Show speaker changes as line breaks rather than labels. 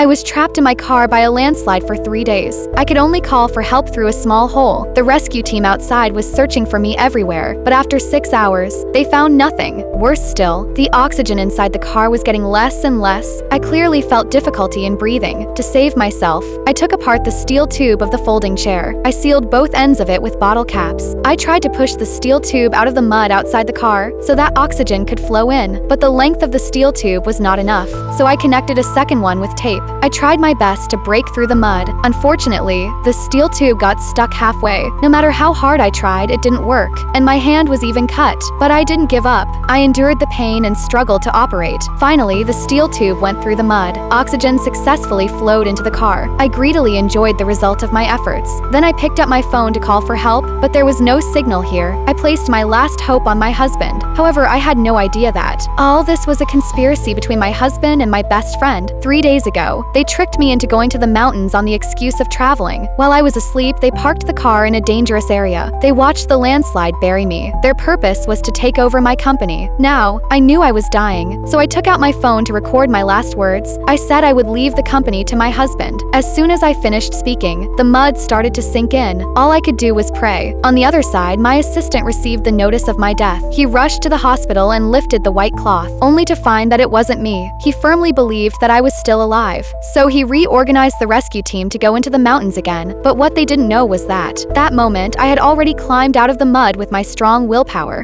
I was trapped in my car by a landslide for 3 days. I could only call for help through a small hole. The rescue team outside was searching for me everywhere, but after 6 hours, they found nothing. Worse still, the oxygen inside the car was getting less and less. I clearly felt difficulty in breathing. To save myself, I took apart the steel tube of the folding chair. I sealed both ends of it with bottle caps. I tried to push the steel tube out of the mud outside the car so that oxygen could flow in, but the length of the steel tube was not enough, so I connected a second one with tape. I tried my best to break through the mud. Unfortunately, the steel tube got stuck halfway. No matter how hard I tried, it didn't work, and my hand was even cut. But I didn't give up. I endured the pain and struggled to operate. Finally, the steel tube went through the mud. Oxygen successfully flowed into the car. I greedily enjoyed the result of my efforts. Then I picked up my phone to call for help, but there was no signal here. I placed my last hope on my husband. However, I had no idea that all this was a conspiracy between my husband and my best friend. 3 days ago, they tricked me into going to the mountains on the excuse of traveling. While I was asleep, they parked the car in a dangerous area. They watched the landslide bury me. Their purpose was to take over my company. Now, I knew I was dying, so I took out my phone to record my last words. I said I would leave the company to my husband. As soon as I finished speaking, the mud started to sink in. All I could do was pray. On the other side, my assistant received the notice of my death. He rushed to the hospital and lifted the white cloth, only to find that it wasn't me. He firmly believed that I was still alive, so he reorganized the rescue team to go into the mountains again. But what they didn't know was that moment, I had already climbed out of the mud with my strong willpower.